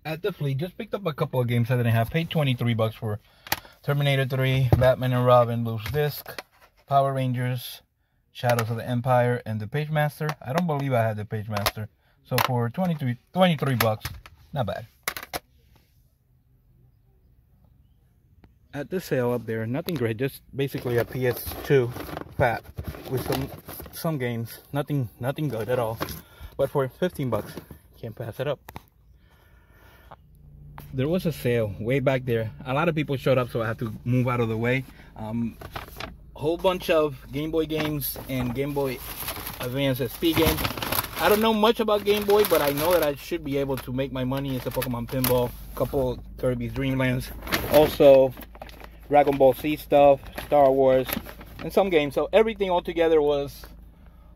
At the fleet, just picked up a couple of games I didn't have. Paid 23 bucks for Terminator 3, Batman and Robin, Loose Disc, Power Rangers, Shadows of the Empire, and the Page Master. I don't believe I had the Page Master. So for 23 bucks, not bad. At the sale up there, nothing great, just basically a PS2 fat with some games. Nothing good at all. But for 15 bucks, can't pass it up. There was a sale way back there. A lot of people showed up, so I had to move out of the way. Whole bunch of Game Boy games and Game Boy Advance SP games. I don't know much about Game Boy, but I know that I should be able to make my money. It's a Pokemon Pinball, a couple Kirby's Dream Lands, also Dragon Ball Z stuff, Star Wars, and some games. So everything altogether was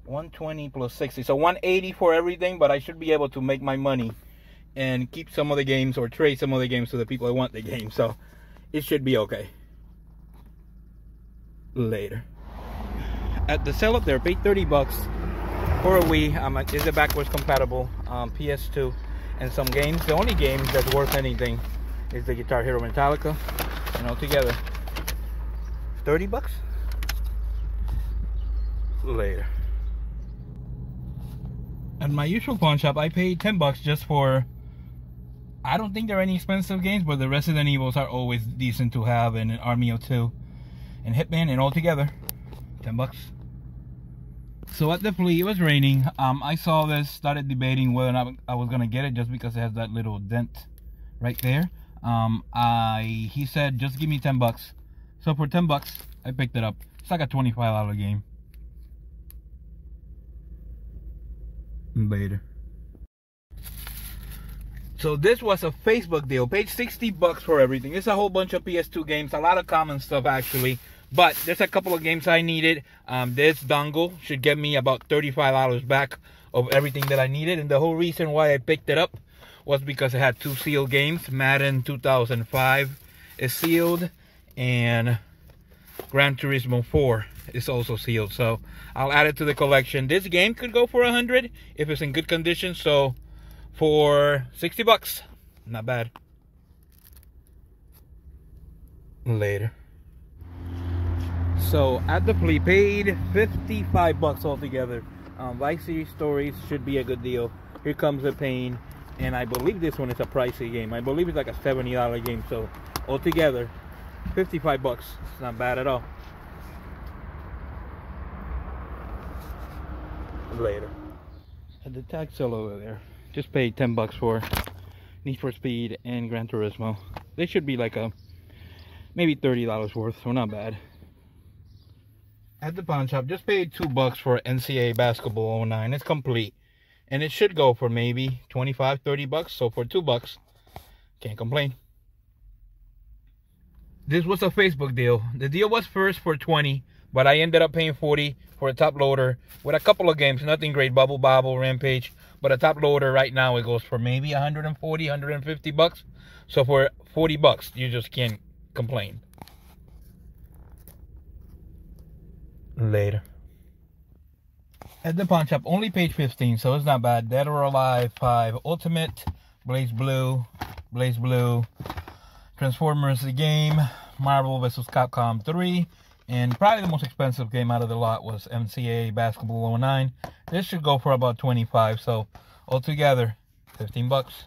120 plus 60, so 180 for everything. But I should be able to make my money and keep some of the games or trade some of the games to the people that want the game. So it should be okay. Later. At the sale up there, paid 30 bucks for a Wii. Is it backwards compatible? PS2 and some games. The only game that's worth anything is the Guitar Hero Metallica. And altogether, 30 bucks. Later. At my usual pawn shop, I paid 10 bucks just for, I don't think there are any expensive games, but the Resident Evils are always decent to have, and an Army of Two and Hitman, and all together 10 bucks. So at the flea, it was raining. I saw this, started debating whether or not I was gonna get it just because it has that little dent right there. He said just give me 10 bucks. So for 10 bucks, I picked it up. It's like a $25 game. Later. So this was a Facebook deal. Paid 60 bucks for everything. It's a whole bunch of PS2 games, a lot of common stuff actually. But there's a couple of games I needed. This dongle should get me about $35 back of everything that I needed. And the whole reason why I picked it up was because it had two sealed games. Madden 2005 is sealed, and Gran Turismo 4 is also sealed. So I'll add it to the collection. This game could go for 100 if it's in good condition. So for 60 bucks, not bad. Later. So at the flea, paid 55 bucks altogether. Vice Series Stories should be a good deal. Here Comes the Pain, and I believe this one is a pricey game. I believe it's like a $70 game. So altogether, 55 bucks. It's not bad at all. Later. At the tag sale over there, just paid 10 bucks for Need for Speed and Gran Turismo. They should be like a maybe $30 worth, so not bad. At the pawn shop, just paid 2 bucks for NCAA Basketball 09. It's complete, and it should go for maybe 25, 30 bucks. So for 2 bucks, can't complain. This was a Facebook deal. The deal was first for 20, but I ended up paying 40 for a top loader with a couple of games. Nothing great, Bubble Bobble, Rampage, but a top loader right now it goes for maybe 140, 150 bucks. So for 40 bucks, you just can't complain. Later. At the pawn shop, only paid 15, so it's not bad. Dead or Alive 5 Ultimate, Blaze Blue, Transformers the game, Marvel vs. Capcom 3, and probably the most expensive game out of the lot was NCAA Basketball 09. This should go for about 25, so altogether 15 bucks.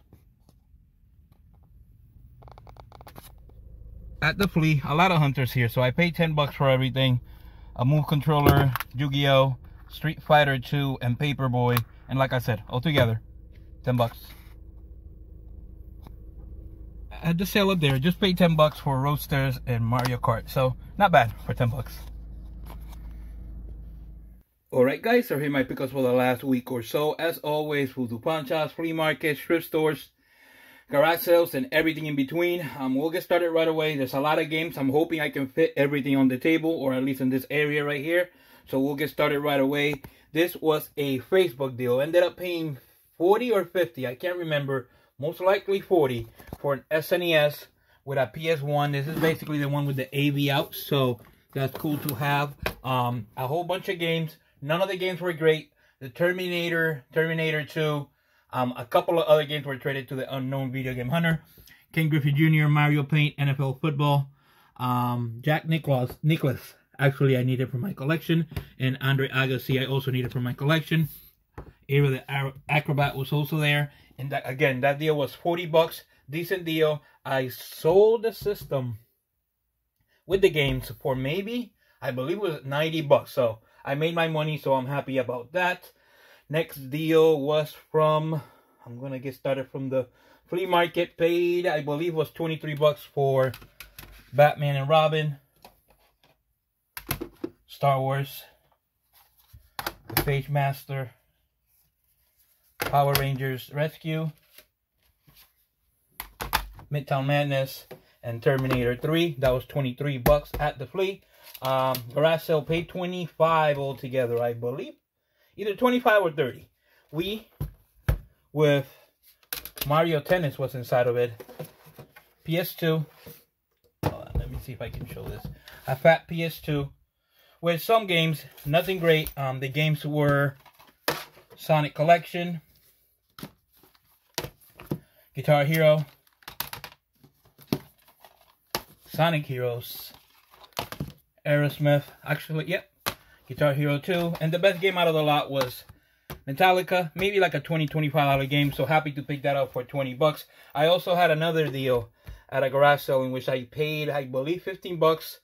At the flea, a lot of hunters here, so I paid 10 bucks for everything. A Move controller, Yu-Gi-Oh, Street Fighter 2, and Paperboy. And like I said, altogether, 10 bucks. At the sale up there, just paid 10 bucks for Roadsters and Mario Kart. So, not bad for 10 bucks. Alright guys, so here are my pickups for the last week or so. As always, Voodoo pawn shops, flea markets, thrift stores, garage sales, and everything in between. We'll get started right away. There's a lot of games. I'm hoping I can fit everything on the table, or at least in this area right here. So we'll get started right away. This was a Facebook deal. Ended up paying 40 or 50. I can't remember. Most likely 40 for an SNES with a PS1. This is basically the one with the AV out. So that's cool to have. A whole bunch of games. None of the games were great. The Terminator 2. A couple of other games were traded to the unknown video game hunter. Ken Griffey Jr., Mario Paint, NFL Football, Jack Nicklaus. Actually, I needed for my collection, and Andre Agassi I also needed for my collection. Ava the Acrobat was also there, and that, again, that deal was $40. Decent deal. I sold the system with the games for maybe, I believe it was $90. So I made my money, so I'm happy about that. Next deal was from, I'm gonna get started from the flea market. Paid, I believe, was $23 for Batman and Robin, Star Wars, The Phage Master, Power Rangers Rescue, Midtown Madness, and Terminator 3. That was $23 at the flea. Garage sale, paid $25 altogether, I believe. Either 25 or 30. We, with Mario Tennis was inside of it. PS2. Let me see if I can show this. A fat PS2 with some games, nothing great. The games were Sonic Collection, Guitar Hero, Sonic Heroes, Aerosmith, actually, yep, Guitar Hero 2, and the best game out of the lot was Metallica, maybe like a $20-25 game, so happy to pick that up for $20. I also had another deal at a garage sale in which I paid, I believe, $15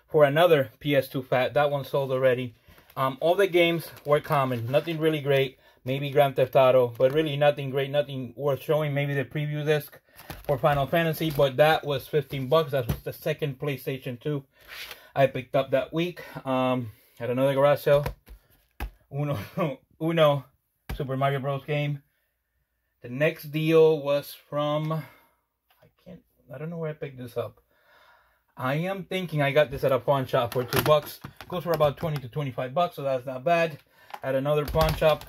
for another PS2 fat. That one sold already. All the games were common, nothing really great, maybe Grand Theft Auto, but really nothing great, nothing worth showing. Maybe the preview disc for Final Fantasy, but that was $15. That was the second PlayStation 2 I picked up that week. At another garage sale, Uno Super Mario Bros. Game. The next deal was from, I don't know where I picked this up. I am thinking I got this at a pawn shop for $2. Goes for about $20 to $25, so that's not bad. At another pawn shop,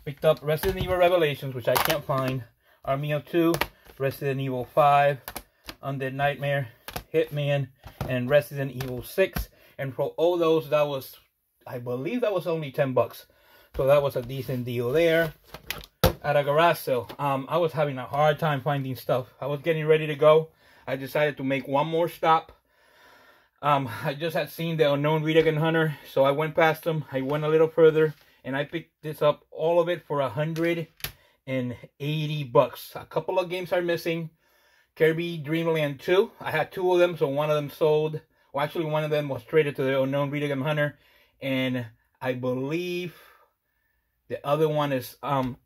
picked up Resident Evil Revelations, which I can't find. Army of Two, Resident Evil 5, Undead Nightmare, Hitman, and Resident Evil 6. And for all those, that was, I believe that was only $10. So that was a decent deal there. At a garage sale, I was having a hard time finding stuff. I was getting ready to go. I decided to make one more stop. I just had seen the unknown video game hunter, so I went past them. I went a little further, and I picked this up, all of it, for $180. A couple of games are missing. Kirby Dream Land 2. I had two of them, so one of them sold. Well, actually, one of them was traded to the unknown video game hunter, and I believe the other one is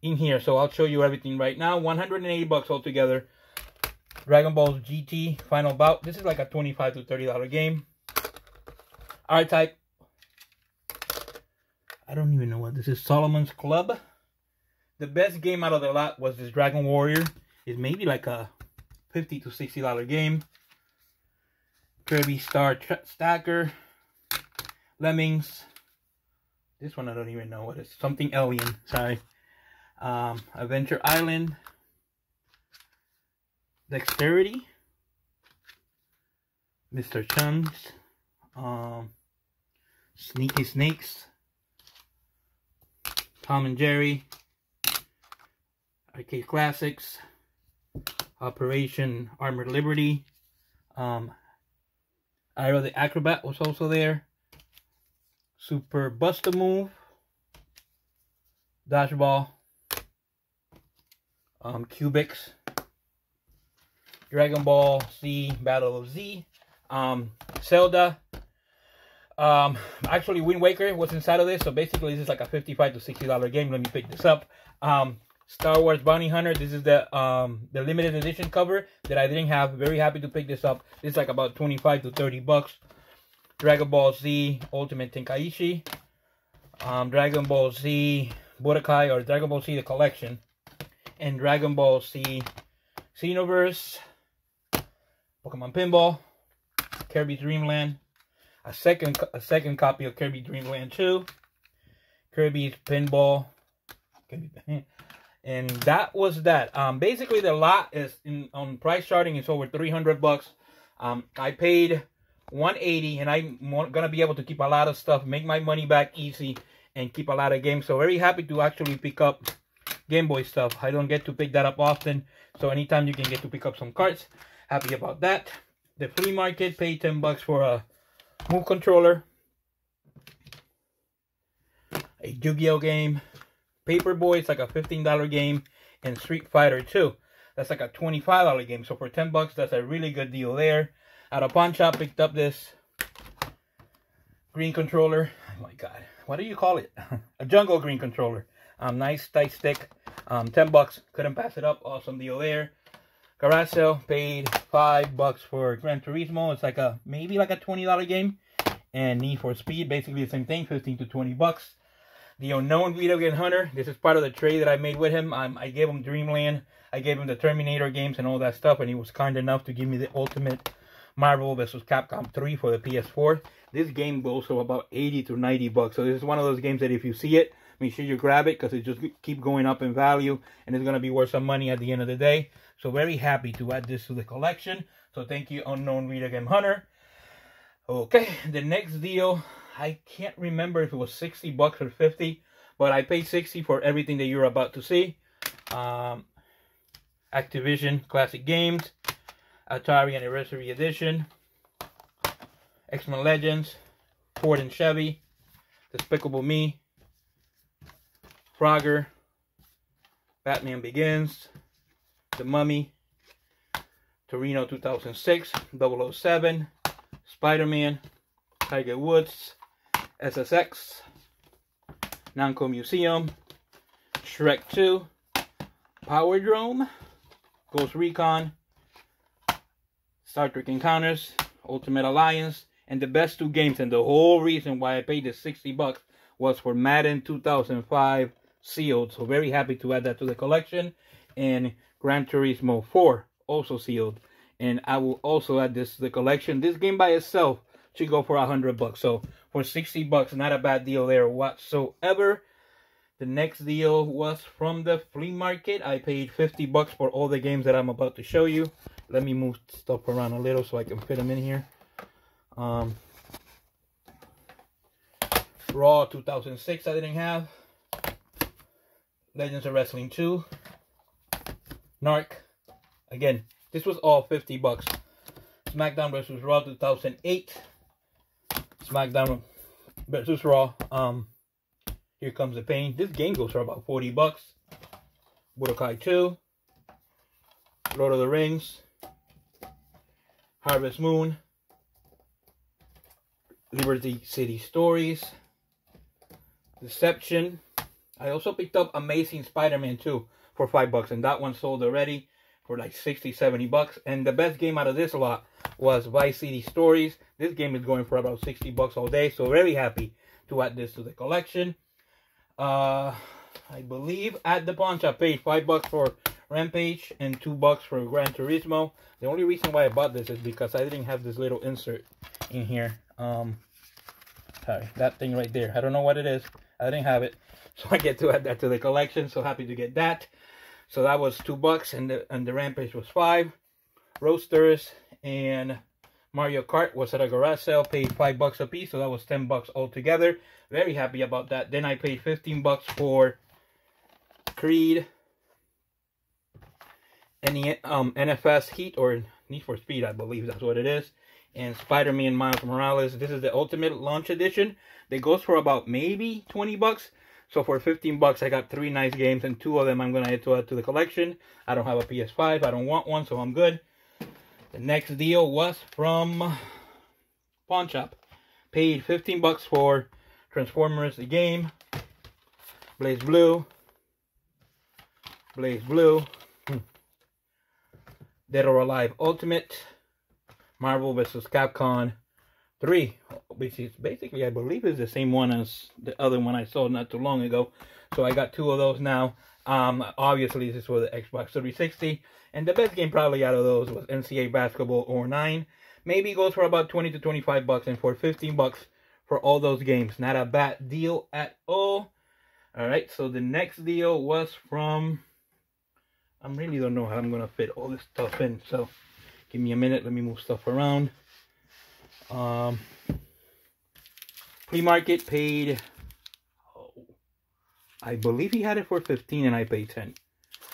in here. So I'll show you everything right now. $180 altogether. Dragon Ball GT Final Bout. This is like a $25 to $30 game. R-Type. I don't even know what this is. Solomon's Club. The best game out of the lot was this Dragon Warrior. It's maybe like a $50 to $60 game. Kirby Star Stacker. Lemmings. This one I don't even know what it is. Something alien. Sorry. Adventure Island. Dexterity. Mr. Chunks. Sneaky Snakes. Tom and Jerry. Arcade Classics. Operation Armored Liberty. Ira the Acrobat was also there. Super Bust-A-Move. Dodgeball. Cubics. Dragon Ball Z Battle of Z. Zelda. Actually, Wind Waker was inside of this, so basically this is like a $55 to $60 game. Let me pick this up. Star Wars Bounty Hunter. This is the limited edition cover that I didn't have. Very happy to pick this up. It's like about $25 to $30. Dragon Ball Z Ultimate Tenkaichi. Dragon Ball Z Budokai, or Dragon Ball Z the Collection. And Dragon Ball Z Xenoverse. Pokemon Pinball. Kirby Dream Land. A second copy of Kirby Dream Land 2. Kirby's Pinball. And that was that. Basically, the lot is on price charting. It's over $300. I paid $180, and I'm gonna be able to keep a lot of stuff, make my money back easy, and keep a lot of games. So very happy to actually pick up Game Boy stuff. I don't get to pick that up often, so anytime you can get to pick up some carts, happy about that. The flea market, paid 10 bucks for a Move controller, a Yu-Gi-Oh game, Paperboy, it's like a $15 game, and Street Fighter 2. That's like a $25 game. So for 10 bucks, that's a really good deal there. At a pawn shop, picked up this green controller. Oh my god, what do you call it? A jungle green controller. Nice tight stick. 10 bucks, couldn't pass it up. Awesome deal there. Garage sale, paid 5 bucks for Gran Turismo. It's like maybe like a $20 game. And Need for Speed, basically the same thing, 15 to 20 bucks. The Unknown Video Game Hunter, this is part of the trade that I made with him. I gave him Dreamland, I gave him the Terminator games and all that stuff, and he was kind enough to give me the Ultimate Marvel vs. Capcom 3 for the PS4. This game goes for about 80 to 90 bucks. So this is one of those games that if you see it, make sure you grab it, because it just keep going up in value, and it's going to be worth some money at the end of the day. So very happy to add this to the collection. So thank you, Unknown Video Game Hunter. Okay, the next deal, I can't remember if it was 60 bucks or 50, but I paid 60 for everything that you're about to see. Activision Classic Games, Atari Anniversary Edition, X-Men Legends, Ford and Chevy, Despicable Me, Frogger, Batman Begins, The Mummy, Torino 2006, 007, Spider-Man, Tiger Woods, SSX, Namco Museum, Shrek 2, Power Drome, Ghost Recon, Star Trek Encounters, Ultimate Alliance, and the best 2 games, and the whole reason why I paid the 60 bucks was for Madden 2005 sealed. So very happy to add that to the collection. And Gran Turismo 4 also sealed. And I will also add this to the collection. This game by itself should go for 100 bucks. So for 60 bucks, not a bad deal there whatsoever. The next deal was from the flea market. I paid 50 bucks for all the games that I'm about to show you. Let me move stuff around a little so I can fit them in here. Raw 2006 I didn't have. Legends of Wrestling 2. Narc. Again, this was all 50 bucks. SmackDown vs. Raw 2008. SmackDown vs. Raw. Here Comes the Pain. This game goes for about 40 bucks. Budokai 2. Lord of the Rings. Harvest Moon. Liberty City Stories. Deception. I also picked up Amazing Spider-Man 2 for 5 bucks, and that one sold already for like 60, 70 bucks. And the best game out of this lot was Vice City Stories. This game is going for about 60 bucks all day, so very happy to add this to the collection. I believe at the pawn shop paid 5 bucks for Rampage and 2 bucks for Gran Turismo. The only reason why I bought this is because I didn't have this little insert in here. Sorry, that thing right there. I don't know what it is. I didn't have it, so I get to add that to the collection. So happy to get that. So that was 2 bucks, and the Rampage was 5. Roasters and Mario Kart was at a garage sale. Paid 5 bucks a piece, so that was 10 bucks altogether. Very happy about that. Then I paid 15 bucks for Creed and the NFS Heat, or Need for Speed, I believe that's what it is. And Spider-Man Miles Morales. This is the Ultimate Launch Edition. That goes for about maybe 20 bucks. So for 15 bucks, I got 3 nice games, and 2 of them I'm going to add to the collection. I don't have a PS5. I don't want one, so I'm good. The next deal was from Pawn Shop. Paid 15 bucks for Transformers the game. Blaze Blue. Blaze Blue. Dead or Alive Ultimate. Marvel vs. Capcom 3, which is basically, I believe, is the same one as the other one I sold not too long ago. So I got 2 of those now. Obviously, this was the Xbox 360. And the best game probably out of those was NCAA Basketball 09. Maybe goes for about 20 to 25 bucks. And for 15 bucks for all those games. Not a bad deal at all. Alright, so the next deal was from... I really don't know how I'm going to fit all this stuff in. So... give me a minute, let me move stuff around. Flea market paid I believe he had it for 15 and I paid 10.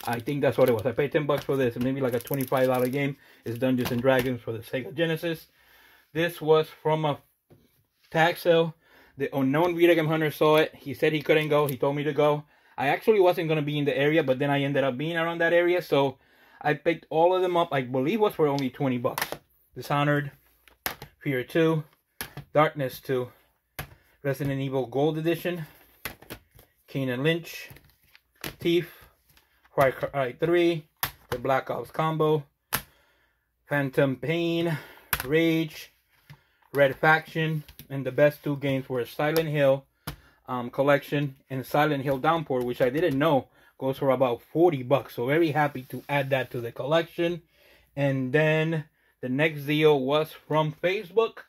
I think that's what it was. I paid 10 bucks for this, and maybe like a $25 game. It's Dungeons and Dragons for the Sega Genesis. This was from a tag sale. The unknown video game hunter saw it. He said he couldn't go. He told me to go. I actually wasn't going to be in the area, but then I ended up being around that area. So I picked all of them up. I believe it was for only 20 bucks. Dishonored, Fear 2, Darkness 2, Resident Evil Gold Edition, Kane and Lynch, Thief, Far Cry 3, the Black Ops Combo, Phantom Pain, Rage, Red Faction, and the best 2 games were Silent Hill Collection and Silent Hill Downpour, which I didn't know goes for about 40 bucks. So very happy to add that to the collection. And then the next deal was from Facebook.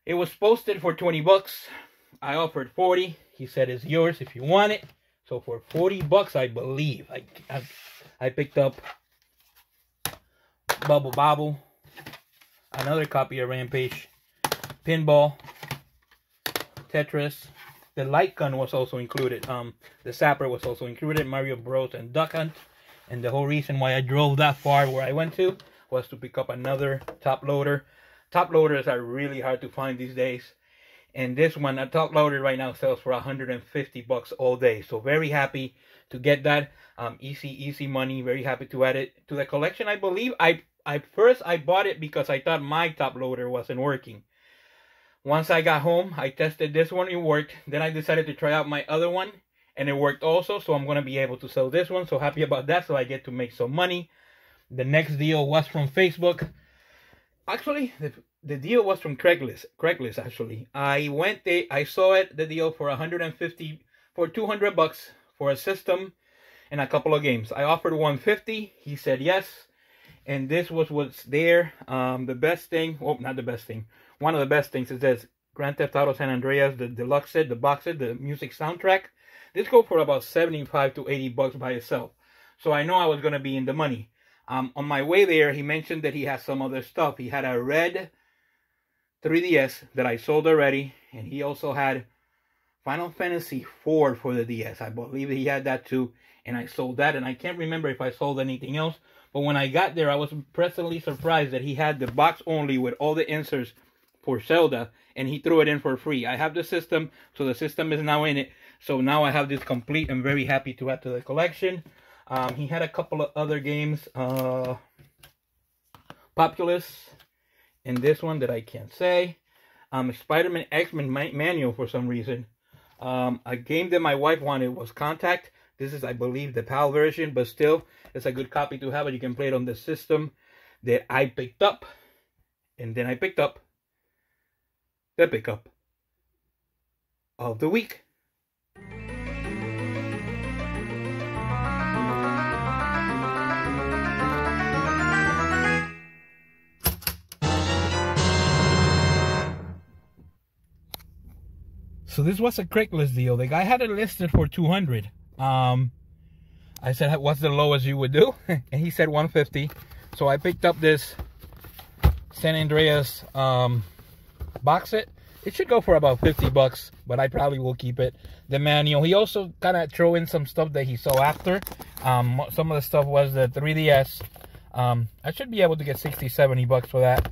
It was posted for 20 bucks. I offered 40. He said it's yours if you want it. So for 40 bucks, I believe, I picked up Bubble Bobble, another copy of Rampage, Pinball, Tetris. The light gun was also included. The Sapper was also included. Mario Bros. And Duck Hunt. And the whole reason why I drove that far where I went to was to pick up another top loader. Top loaders are really hard to find these days. And this one, a top loader right now sells for 150 bucks all day. So very happy to get that. Easy money. Very happy to add it to the collection. I believe I bought it because I thought my top loader wasn't working. Once I got home, I tested this one. It worked. Then I decided to try out my other one. And it worked also. So I'm going to be able to sell this one. So happy about that. So I get to make some money. The next deal was from Facebook. Actually, the deal was from Craigslist, actually. I went there, I saw it, the deal for 200 bucks for a system and a couple of games. I offered 150. He said yes. And this was what's there. The best thing, well, not the best thing. One of the best things, it says Grand Theft Auto San Andreas, the deluxe set, the box set, the music soundtrack. This goes for about 75 to 80 bucks by itself. So I know I was going to be in the money. On my way there, he mentioned that he has some other stuff. He had a red 3DS that I sold already. And he also had Final Fantasy 4 for the DS. I believe he had that too. And I sold that. And I can't remember if I sold anything else. But when I got there, I was pleasantly surprised that he had the box only with all the inserts for Zelda. And he threw it in for free. I have the system. So the system is now in it. So now I have this complete. I'm very happy to add to the collection. He had a couple of other games, Populous, and this one that I can't say. Spider-Man X-Men Manual for some reason. A game that my wife wanted was Contact. This is, I believe, the PAL version, but still, it's a good copy to have it. You can play it on the system that I picked up. And then I picked up the pickup of the week. So this was a Craigslist deal. The guy had it listed for 200. I said, what's the lowest you would do? And he said 150. So I picked up this San Andreas box set. It should go for about 50 bucks, but I probably will keep it. The manual. He also kind of threw in some stuff that he saw after. Some of the stuff was the 3DS. I should be able to get 60, 70 bucks for that.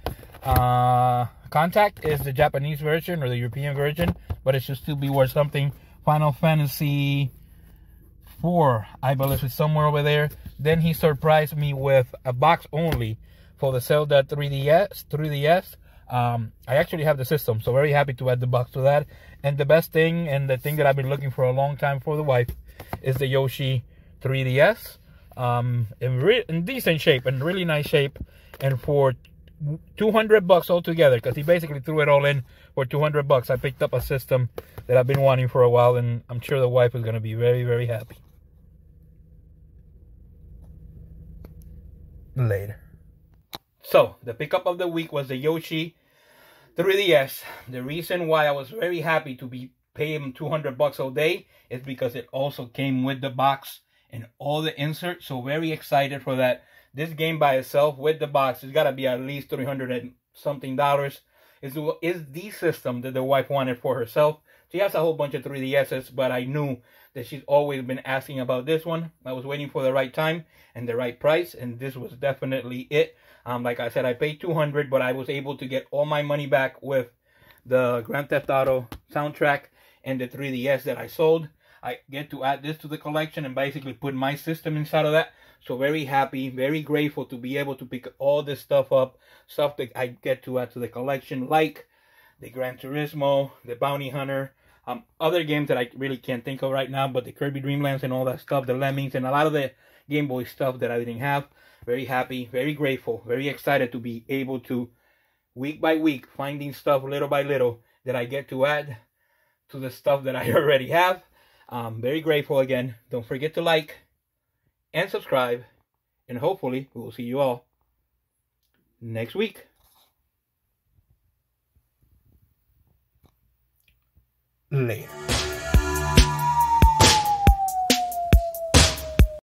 Contact is the Japanese version or the European version, but it should still be worth something. Final Fantasy 4, I believe, is somewhere over there. Then he surprised me with a box only for the Zelda 3DS. I actually have the system, so very happy to add the box to that. And the best thing, and the thing that I've been looking for a long time for the wife, is the Yoshi 3DS. In decent shape, in really nice shape, and for 200 bucks altogether, because he basically threw it all in for 200 bucks. I picked up a system that I've been wanting for a while, and I'm sure the wife is going to be very, very happy. Later. So, the pickup of the week was the Yoshi 3DS. The reason why I was very happy to be paying 200 bucks all day is because it also came with the box and all the inserts. So, very excited for that. This game by itself with the box, it's got to be at least $300 and something. Is the system that the wife wanted for herself. She has a whole bunch of 3DSs, but I knew that she's always been asking about this one. I was waiting for the right time and the right price, and this was definitely it. Like I said, I paid $200, but I was able to get all my money back with the Grand Theft Auto soundtrack and the 3DS that I sold. I get to add this to the collection and basically put my system inside of that. So very happy, very grateful to be able to pick all this stuff up, stuff that I get to add to the collection, like the Gran Turismo, the Bounty Hunter, other games that I really can't think of right now, but the Kirby Dream Lands and all that stuff, the Lemmings, and a lot of the Game Boy stuff that I didn't have. Very happy, very grateful, very excited to be able to, week by week, finding stuff little by little that I get to add to the stuff that I already have. Very grateful again. Don't forget to like and subscribe, and hopefully we will see you all next week. Later.